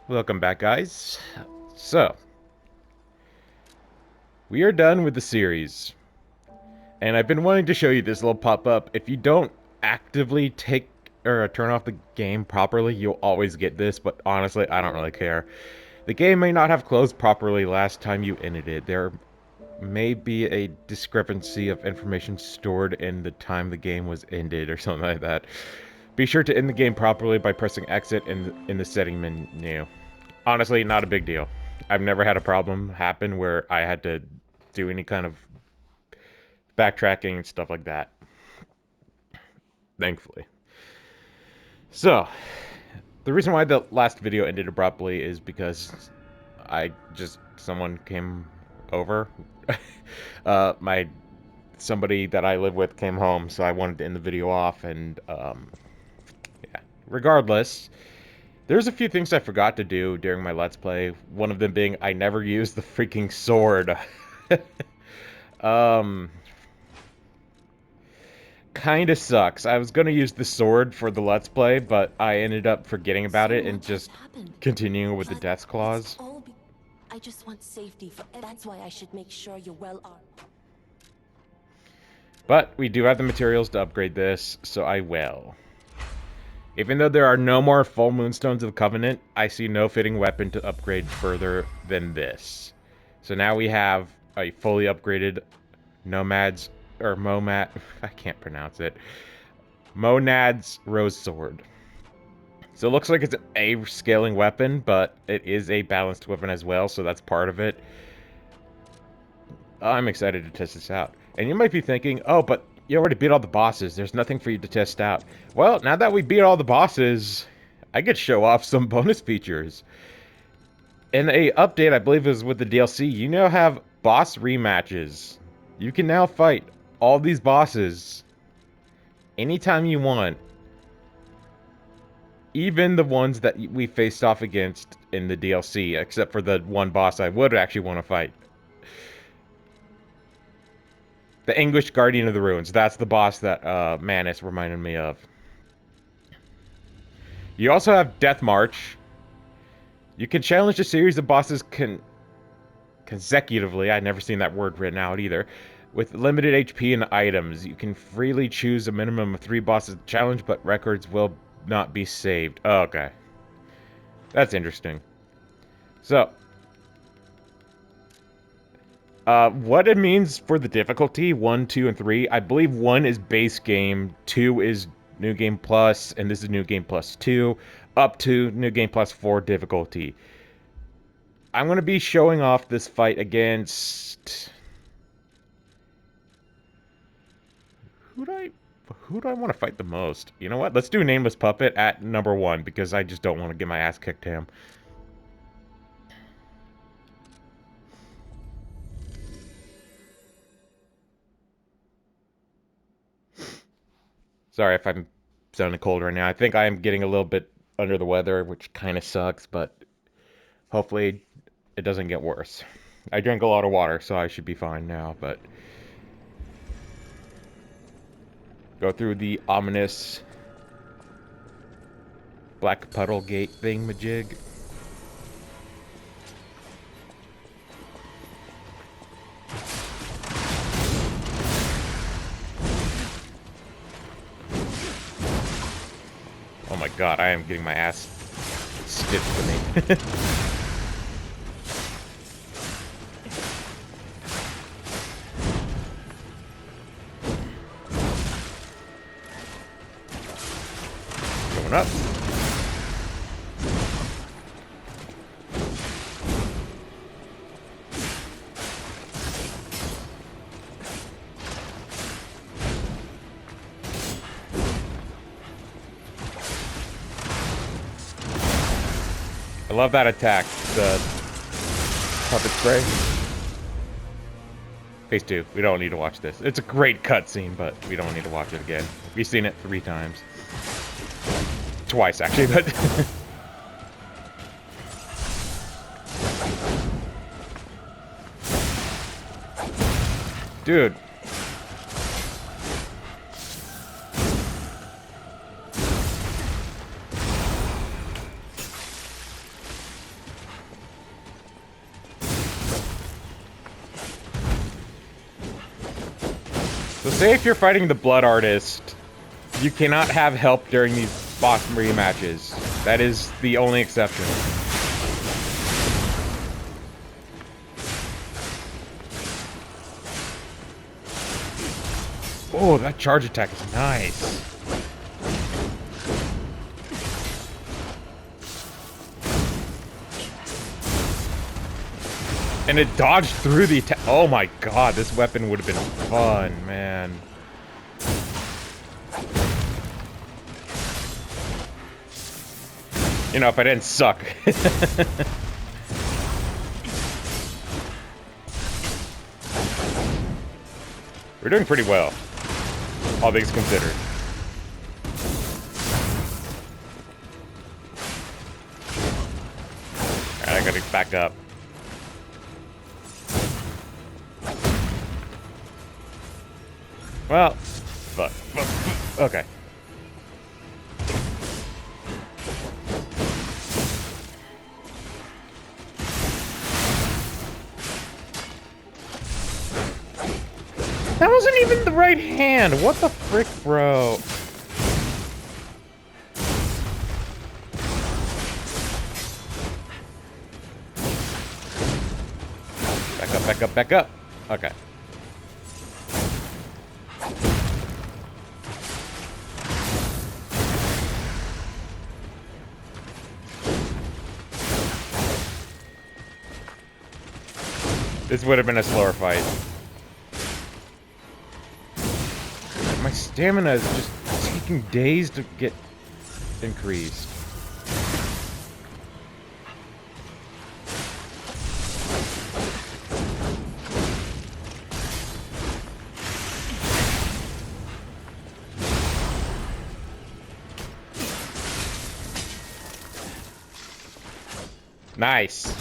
Welcome back, guys. So, we are done with the series. And I've been wanting to show you this little pop-up. If you don't actively take or turn off the game properly, you'll always get this, but honestly, I don't really care. The game may not have closed properly last time you ended it. There may be a discrepancy of information stored in the time the game was ended or something like that. Be sure to end the game properly by pressing exit in the setting menu. Honestly, not a big deal. I've never had a problem happen where I had to do any kind of backtracking and stuff like that. Thankfully. So, the reason why the last video ended abruptly is because someone came over. My somebody that I live with came home, so I wanted to end the video off, and yeah. Regardless, there's a few things I forgot to do during my Let's Play. One of them being I never used the freaking sword. um, Kinda sucks. I was gonna use the sword for the Let's Play, but I ended up forgetting about So it and much has just happened, continuing with the but Death it's Claws. all I just want safety for, and that's why I should make sure you're well armed. But we do have the materials to upgrade this, so I will. Even though there are no more full Moonstones of the Covenant, I see no fitting weapon to upgrade further than this. So now we have a fully upgraded Nomads, or Momad, I can't pronounce it, Monad's Rose Sword. So it looks like it's a scaling weapon, but it is a balanced weapon as well, so that's part of it. I'm excited to test this out. And you might be thinking, oh, but you already beat all the bosses. There's nothing for you to test out. Well, now that we beat all the bosses, I could show off some bonus features. In a update, I believe it was with the DLC, you now have boss rematches. You can now fight all these bosses anytime you want. Even the ones that we faced off against in the DLC, except for the one boss I would actually want to fight. The English Guardian of the Ruins. That's the boss that Manus reminded me of. You also have Death March. You can challenge a series of bosses consecutively. I've never seen that word written out either. With limited HP and items, you can freely choose a minimum of 3 bosses to challenge, but records will not be saved. Oh, okay. That's interesting. So, what it means for the difficulty, 1, 2, and 3, I believe 1 is base game, 2 is New Game Plus, and this is New Game Plus 2, up to New Game Plus 4 difficulty. I'm going to be showing off this fight against... Who do I want to fight the most? You know what? Let's do Nameless Puppet at number 1, because I just don't want to get my ass kicked to him. Sorry if I'm sounding cold right now. I think I am getting a little bit under the weather, which kind of sucks, but hopefully it doesn't get worse. I drank a lot of water, so I should be fine now, but... Go through the ominous Black Puddle Gate thing-majig. Oh my god, I am getting my ass stitched to me. Going up. I love that attack, the puppet spray. Phase 2, we don't need to watch this. It's a great cutscene, but we don't need to watch it again. We've seen it 3 times. Twice, actually, but... Dude. Say if you're fighting the Blood Artist, you cannot have help during these boss rematches. That is the only exception. Oh, that charge attack is nice. And it dodged through the attack. Oh my god, this weapon would have been fun, man. You know, if I didn't suck. We're doing pretty well, all things considered. Alright, I gotta back up. Well, fuck. Okay. That wasn't even the right hand. What the frick, bro? Back up, back up, back up. Okay. This would have been a slower fight. My stamina is just taking days to get increased. Nice.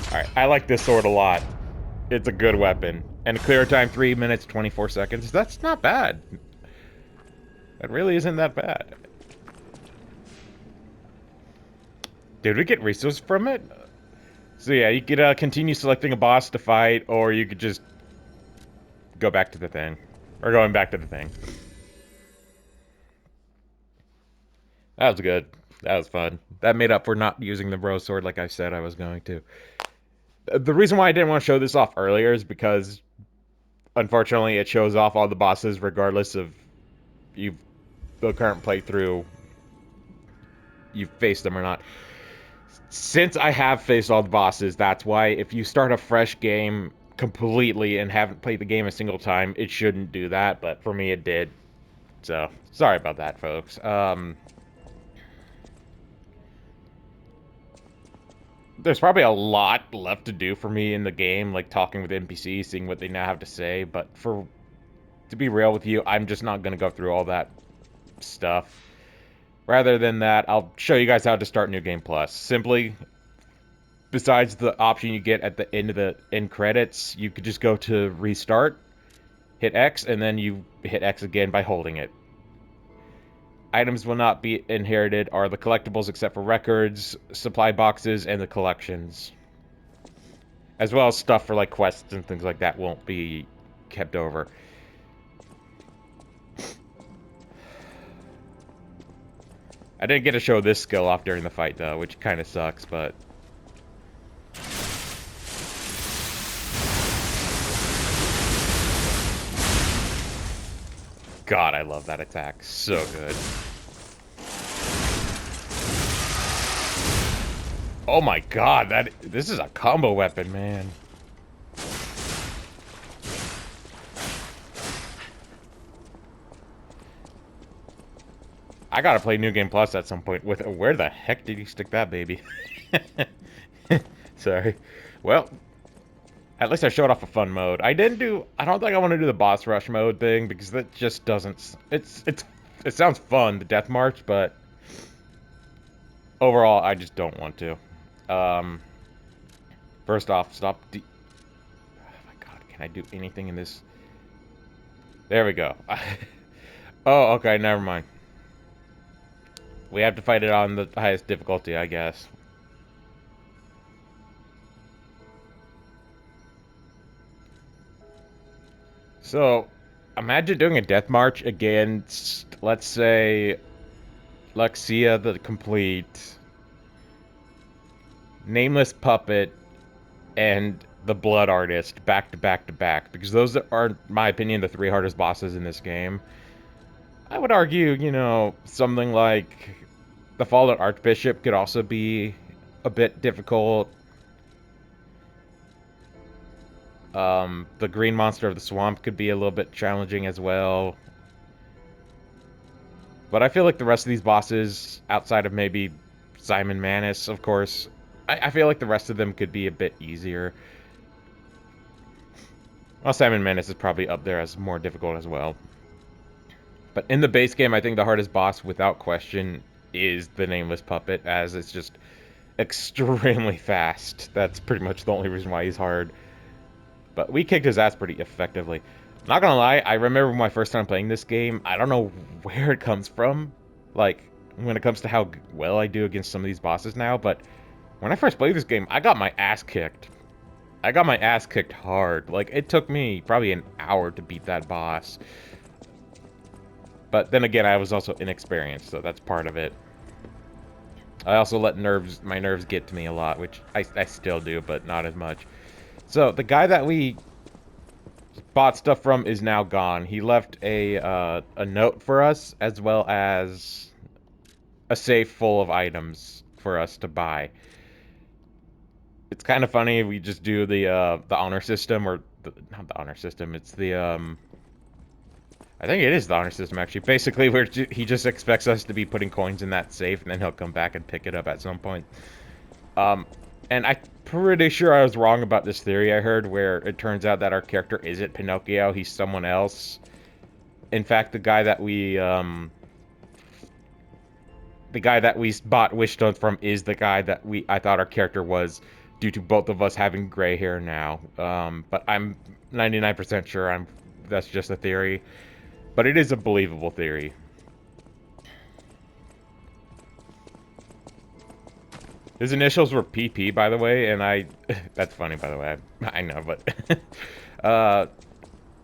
Alright, I like this sword a lot. It's a good weapon. And clear time 3 minutes, 24 seconds. That's not bad. That really isn't that bad. Did we get resources from it? So yeah, you could continue selecting a boss to fight, or you could just go back to the thing. Or going back to the thing. That was good. That was fun. That made up for not using the rose sword like I said I was going to. The reason why I didn't want to show this off earlier is because, unfortunately, it shows off all the bosses regardless of the current playthrough, you've faced them or not. Since I have faced all the bosses, that's why if you start a fresh game completely and haven't played the game a single time, it shouldn't do that, but for me it did. So, sorry about that, folks. There's probably a lot left to do for me in the game, like talking with NPCs, seeing what they now have to say, but to be real with you, I'm just not going to go through all that stuff. Rather than that, I'll show you guys how to start New Game Plus. Simply, besides the option you get at the end of the end credits, you could just go to restart, hit X, and then you hit X again by holding it. Items will not be inherited are the collectibles except for records, supply boxes, and the collections. As well as stuff for like quests and things like that won't be kept over. I didn't get to show this skill off during the fight though, which kind of sucks, but... God, I love that attack. So good. Oh my god, this is a combo weapon, man. I gotta play New Game Plus at some point with... Where the heck did you stick that, baby? Sorry. Well, at least I showed off a fun mode. I don't think I want to do the boss rush mode thing, because that just doesn't... It sounds fun, the Death March, but... Overall, I just don't want to. First off, stop... Oh my god, can I do anything in this? There we go. Oh, okay, never mind. We have to fight it on the highest difficulty, I guess. So, imagine doing a death march against, let's say, Luxia the Complete, Nameless Puppet, and the Blood Artist back to back to back, because those are, in my opinion, the three hardest bosses in this game. I would argue, you know, something like the Fallen Archbishop could also be a bit difficult. The Green Monster of the Swamp could be a little bit challenging as well. But I feel like the rest of these bosses, outside of maybe Simon Manus, of course, I feel like the rest of them could be a bit easier. Well, Simon Manus is probably up there as more difficult as well. But in the base game, I think the hardest boss, without question, is the Nameless Puppet, as it's just extremely fast. That's pretty much the only reason why he's hard. But we kicked his ass pretty effectively. Not gonna lie, I remember my first time playing this game, I don't know where it comes from, like, when it comes to how well I do against some of these bosses now, but when I first played this game, I got my ass kicked. I got my ass kicked hard. Like, it took me probably an hour to beat that boss. But then again, I was also inexperienced, so that's part of it. I also let my nerves get to me a lot, which I still do, but not as much. So, the guy that we bought stuff from is now gone. He left a note for us, as well as a safe full of items for us to buy. It's kind of funny, we just do the honor system, or not the honor system, it's the I think it is the honor system, actually. Basically, he just expects us to be putting coins in that safe, and then he'll come back and pick it up at some point. And I'm pretty sure I was wrong about this theory I heard, where it turns out that our character isn't Pinocchio, he's someone else. In fact, the guy that we bought wish stones from is the guy that I thought our character was, due to both of us having gray hair now. But I'm 99% sure that's just a theory. But it is a believable theory. His initials were PP, by the way, and that's funny, by the way. I know, but...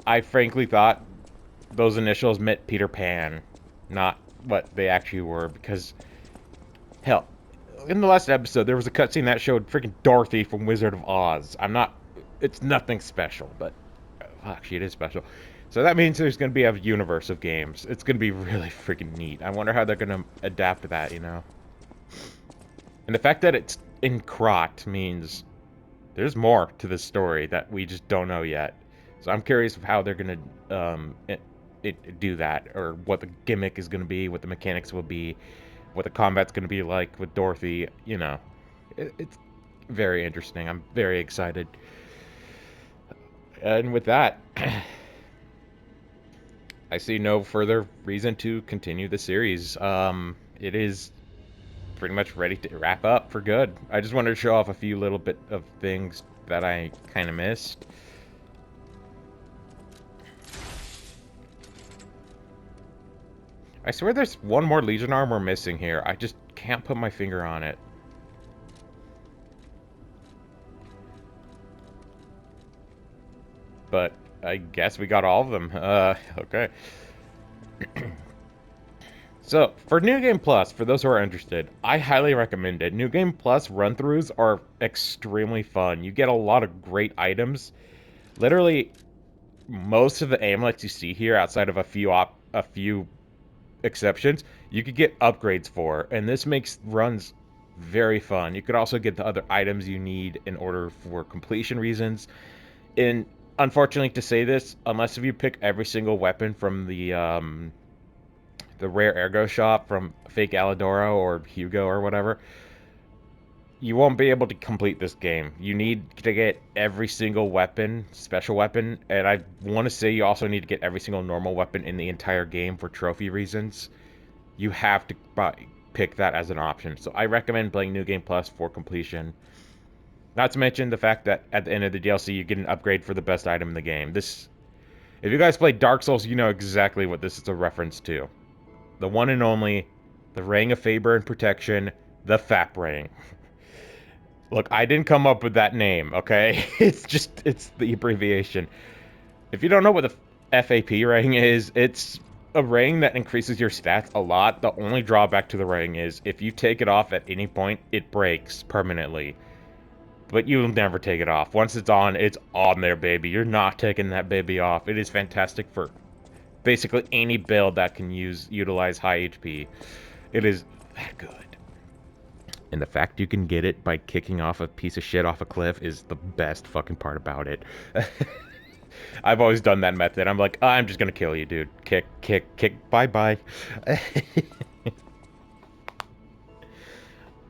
I frankly thought those initials meant Peter Pan, not what they actually were, because... Hell, in the last episode, there was a cutscene that showed freaking Dorothy from Wizard of Oz. It's nothing special, but... Actually, it is special. So that means there's going to be a universe of games. It's going to be really freaking neat. I wonder how they're going to adapt to that, you know? And the fact that it's in Krat means there's more to this story that we just don't know yet. So I'm curious of how they're going to do that, or what the gimmick is going to be, what the mechanics will be, what the combat's going to be like with Dorothy, you know. It's very interesting. I'm very excited. And with that... I see no further reason to continue the series. It is pretty much ready to wrap up for good. I just wanted to show off a few little bit of things that I kind of missed. I swear there's one more Legion arm we're missing here. I just can't put my finger on it. But I guess we got all of them. Okay. So, for New Game Plus, for those who are interested, I highly recommend it. New Game Plus run-throughs are extremely fun. You get a lot of great items. Literally, most of the amulets you see here, outside of a few exceptions, you could get upgrades for, and this makes runs very fun. You could also get the other items you need in order for completion reasons. And unfortunately to say this, unless if you pick every single weapon from the rare ergo shop from Fake Alidoro or Hugo or whatever, you won't be able to complete this game. You need to get every single weapon, special weapon, and I want to say you also need to get every single normal weapon in the entire game for trophy reasons. You have to pick that as an option. So I recommend playing New Game Plus for completion. Not to mention the fact that at the end of the DLC, you get an upgrade for the best item in the game. If you guys play Dark Souls, you know exactly what this is a reference to. The one and only, the Ring of Faber and Protection, the FAP Ring. Look, I didn't come up with that name, okay? It's the abbreviation. If you don't know what FAP ring is, it's a ring that increases your stats a lot. The only drawback to the ring is if you take it off at any point, it breaks permanently. But you'll never take it off. Once it's on there, baby. You're not taking that baby off. It is fantastic for basically any build that can utilize high HP. It is that good. And the fact you can get it by kicking off a piece of shit off a cliff is the best fucking part about it. I've always done that method. I'm like, I'm just gonna kill you, dude. Kick, kick, kick, bye-bye.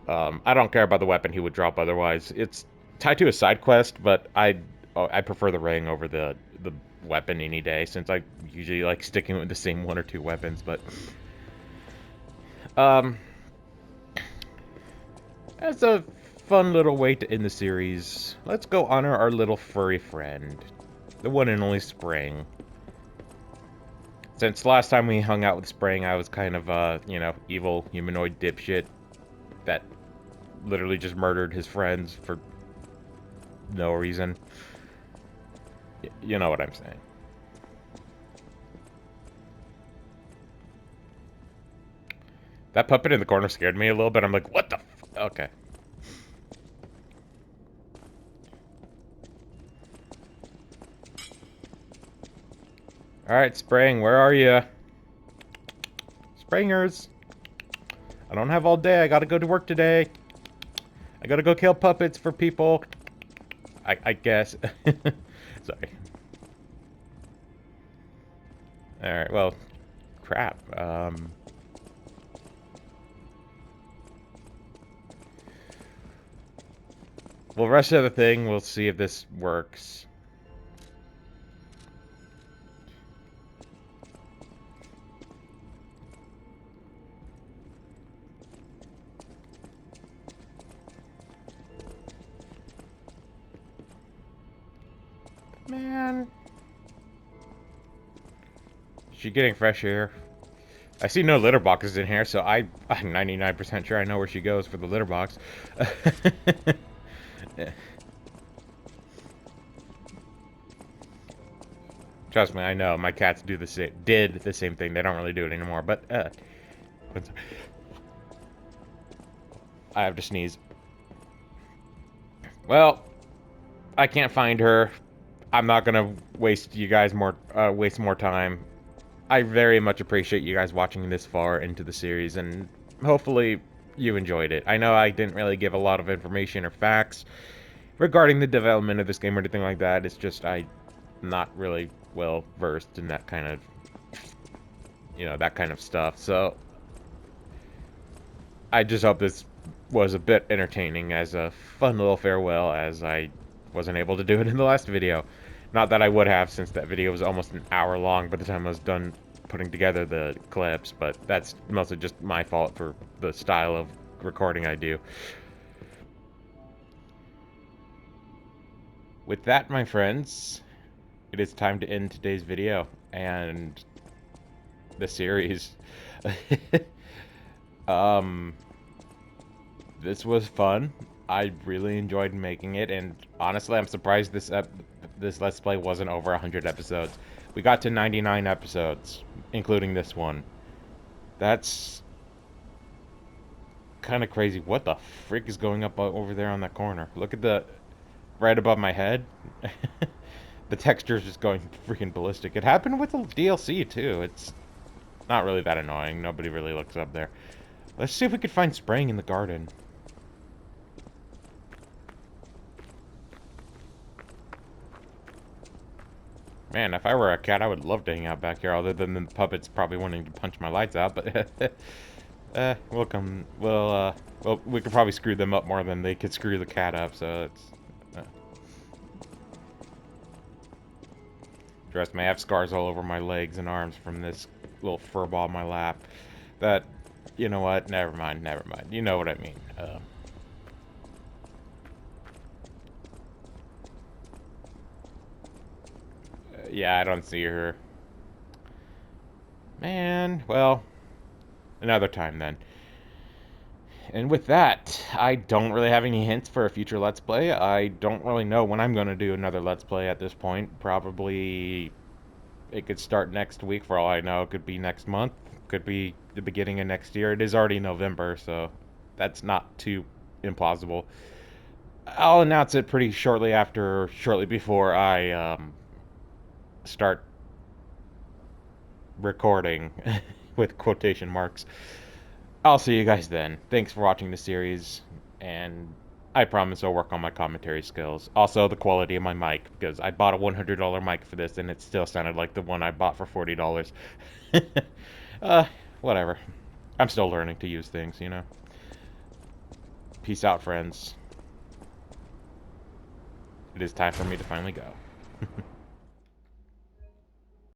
I don't care about the weapon he would drop otherwise. It's tied to a side quest, but I prefer the ring over the weapon any day, since I usually like sticking with the same one or two weapons, but as a fun little way to end the series, let's go honor our little furry friend, the one and only Spring. Since last time we hung out with Spring, I was kind of, you know, evil humanoid dipshit that literally just murdered his friends for no reason. You know what I'm saying. That puppet in the corner scared me a little bit. I'm like, what the f... Okay. Alright, Spring, where are you? Springers! I don't have all day. I gotta go to work today. I gotta go kill puppets for people. I guess. Sorry. Alright, well, crap. Well, the rest of the thing, we'll see if this works. Man. Is she getting fresh air? I see no litter boxes in here, so I'm 99% sure I know where she goes for the litter box. Trust me, I know. My cats did the same thing. They don't really do it anymore, but, I have to sneeze. Well, I can't find her. I'm not gonna waste you guys waste more time. I very much appreciate you guys watching this far into the series, and hopefully you enjoyed it. I know I didn't really give a lot of information or facts regarding the development of this game or anything like that. It's just I'm not really well versed in that kind of, you know, that kind of stuff. So I just hope this was a bit entertaining as a fun little farewell, as I wasn't able to do it in the last video. Not that I would have, since that video was almost an hour long by the time I was done putting together the clips, but that's mostly just my fault for the style of recording I do. With that, my friends, it is time to end today's video and the series. This was fun. I really enjoyed making it, and honestly, I'm surprised this Let's Play wasn't over 100 episodes. We got to 99 episodes, including this one. That's kind of crazy. What the frick is going up over there on that corner? Look at the... right above my head. The texture is just going freaking ballistic. It happened with the DLC, too. It's not really that annoying. Nobody really looks up there. Let's see if we could find Spring in the garden. Man, if I were a cat, I would love to hang out back here, other than the puppets probably wanting to punch my lights out, but... well, we could probably screw them up more than they could screw the cat up, so it's... Trust me, I have scars all over my legs and arms from this little fur ball in my lap. That, you know what, never mind. You know what I mean. Yeah, I don't see her. Man, well, another time then. And with that, I don't really have any hints for a future Let's Play. I don't really know when I'm going to do another Let's Play at this point. Probably It could start next week for all I know. It could be next month. Could be the beginning of next year. It is already November, so that's not too implausible. I'll announce it pretty shortly before I start recording with quotation marks. I'll see you guys then. Thanks for watching the series, and I promise I'll work on my commentary skills. Also, the quality of my mic, because I bought a $100 mic for this, and it still sounded like the one I bought for $40. uh, Whatever. I'm still learning to use things, you know? Peace out, friends. It is time for me to finally go.